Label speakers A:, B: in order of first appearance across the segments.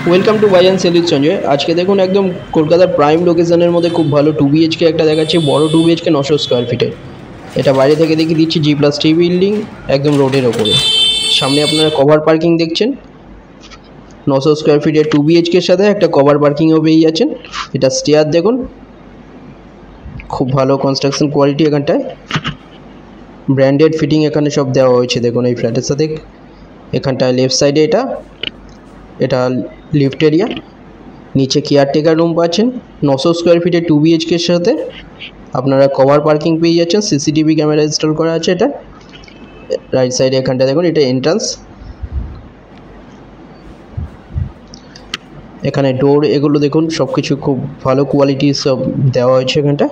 A: Welcome to buy and sell with Sanjay. আজকে দেখুন একদম কলকাতার প্রাইম লোকেশনের মধ্যে খুব ভালো 2 BHK একটা দেখাচ্ছে, বড় 2 BHK 900 স্কোয়ার ফিটের। এটা বাইরে থেকে দেখিয়ে দিচ্ছি, G+3 বিল্ডিং, একদম রোডের ওপরে। সামনে আপনারা কভার পার্কিং দেখছেন, 900 স্কোয়ার ফিটের 2 BHKর সাথে একটা কভার পার্কিংও পেয়ে যাচ্ছেন। এটা স্টেয়ার দেখুন, খুব ভালো কনস্ট্রাকশন কোয়ালিটি এখানটায়, ব্র্যান্ডেড ফিটিং এখানে সব দেওয়া হয়েছে দেখুন এই ফ্ল্যাটের সাথে। এখানটায় লেফট সাইডে এটা লিফট এরিয়া, নিচে কেয়ারটেকার রুম পাচ্ছেন। 900 স্কোয়ার ফিটের 2 BHKর সাথে আপনারা কভার পার্কিং পেয়ে যাচ্ছেন, সিসিটিভি ক্যামেরা ইনস্টল করা আছে। এটা রাইট সাইডে এখানটা দেখুন, এটা এন্ট্রান্স। এখানে ডোর এগুলো দেখুন সব কিছু খুব ভালো কোয়ালিটি সব দেওয়া হয়েছে। এখানটা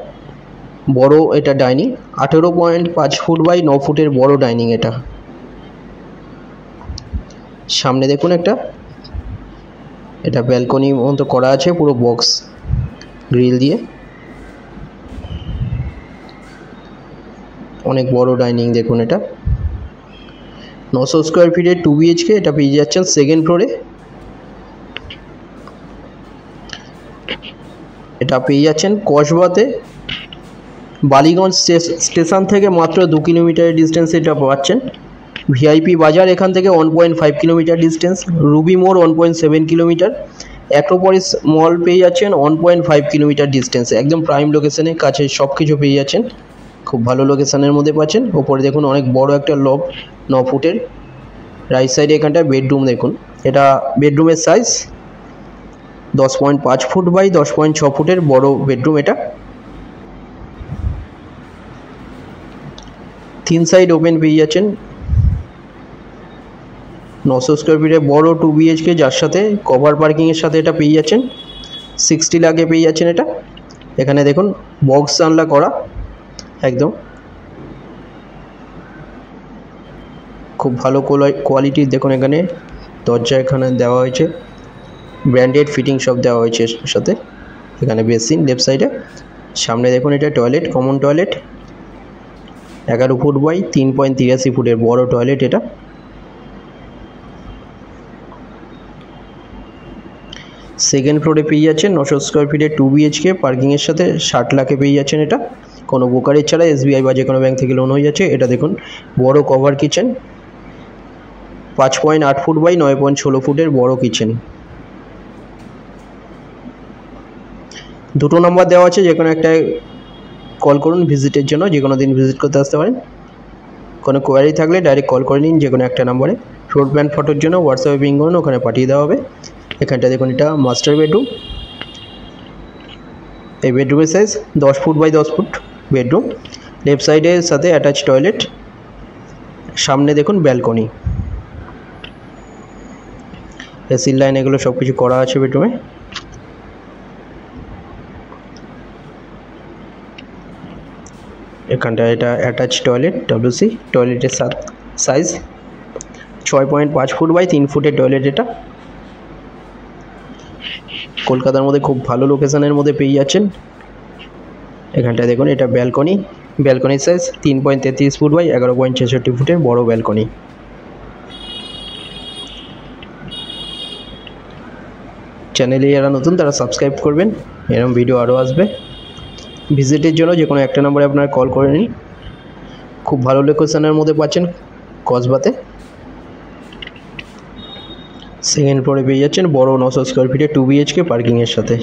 A: বড় এটা ডাইনিং, 18.5 ফুট বাই 9 ফুটের বড় ডাইনিং এটা। সামনে দেখুন এটা ব্যালকনি মতো করা আছে, পুরো বক্স গ্রিল দিয়ে। অনেক বড় ডাইনিং দেখুন। এটা 900 স্কোয়ার ফিটের 2 BHK, এটা পেয়ে যাচ্ছেন সেকেন্ড ফ্লোরে। এটা পেয়ে যাচ্ছেন কসবাতে, বালিগঞ্জ স্টেশন থেকে মাত্র 2 কিলোমিটারের ডিস্টেন্সে এটা পাচ্ছেন। ভিআইপি বাজার এখান থেকে 1.5 কিলোমিটার ডিস্টেন্স, রুবি মোড় 1.7 কিলোমিটার, অ্যাক্রোপলিস মল পেয়ে যাচ্ছেন 1.5 কিলোমিটার ডিস্টেন্সে, একদম প্রাইম লোকেশনের কাছে সব কিছু পেয়ে যাচ্ছেন। খুব ভালো লোকেশনের মধ্যে পাচ্ছেন। ওপরে দেখুন অনেক বড় একটা লব 9 ফুটের। রাইট সাইডে এখানটায় বেডরুম দেখুন, এটা বেডরুমের সাইজ 10.5 ফুট বাই 10.6 ফুটের বড় বেডরুম এটা। 3 সাইড ওপেন পেয়ে যাচ্ছেন। 900 স্কোয়ার ফিটের বড় 2 BHK, যার সাথে কভার পার্কিংয়ের সাথে এটা পেয়ে যাচ্ছেন 60 লাখে পেয়ে যাচ্ছেন এটা। এখানে দেখুন বক্স জানলা করা একদম, খুব ভালো কোয়ালিটির দেখুন। এখানে দরজা এখানে দেওয়া হয়েছে, ব্র্যান্ডেড ফিটিং সব দেওয়া হয়েছে সাথে। এখানে বেসিন লেফট সাইডে। সামনে দেখুন এটা toilet, common toilet, 11 foot by 3.83 ফুটের বড় টয়লেট এটা। সেকেন্ড ফ্লোরে পেয়ে যাচ্ছেন 900 স্কোয়ার ফিটের 2 BHK, পার্কিংয়ের সাথে 60 লাখে পেয়ে যাচ্ছেন এটা। কোনো ব্রোকারেজ ছাড়া SBI বা যে কোনো ব্যাঙ্ক থেকে লোন হয়ে যাচ্ছে। এটা দেখুন বড় কভার কিচেন, 5.8 ফুট বাই 9.16 ফুটের বড় কিচেন। 2টো নাম্বার দেওয়া আছে, যে কোনো একটায় কল করুন ভিজিটের জন্য, যে কোনো দিন ভিজিট করতে আসতে পারেন। কোনো কোয়ারি থাকলে ডাইরেক্ট কল করে নিন যে কোনো একটা নাম্বারে। ফ্লোর প্ল্যান ফটোর জন্য হোয়াটসঅ্যাপে পিং করুন, ওখানে পাঠিয়ে দেওয়া হবে। এখানটা দেখুন এটা মাস্টার বেডরুম। এই বেডরুমের size 10 foot by 10 foot bedroom, left সাইডের সাথে অ্যাটাচ টয়লেট। সামনে দেখুন ব্যালকনি, এসির লাইন এগুলো সব কিছু করা আছে বেডরুমে। এখানটা এটা অ্যাটাচ টয়লেট WC, টয়লেটের সাইজ 6.5 ফুট বাই 3 ফুটের টয়লেট এটা। কলকাতার মধ্যে খুব ভালো লোকেশনের মধ্যে পেয়ে যাচ্ছেন। এখানটায় দেখুন এটা ব্যালকনির সাইজ 3.33 ফুট বাই 11.66 ফুটের বড় ব্যালকনি। চ্যানেলে যারা নতুন তারা সাবস্ক্রাইব করবেন, এরকম ভিডিও আরও আসবে। ভিজিটের জন্য যে কোনো একটা নম্বরে আপনারা কল করে নিন। খুব ভালো লোকেশনের মধ্যে পাচ্ছেন কসবাতে। সেকেন্ড ফ্লোরে পেয়ে যাচ্ছেন বড় 900 স্কোয়ার ফিটের 2 BHK, পার্কিংয়ের সাথে।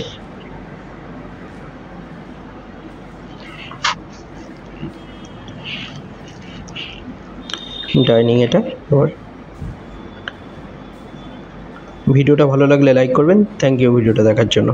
A: ডাইনিং এটা। ভিডিওটা ভালো লাগলে লাইক করবেন। থ্যাংক ইউ ভিডিওটা দেখার জন্য।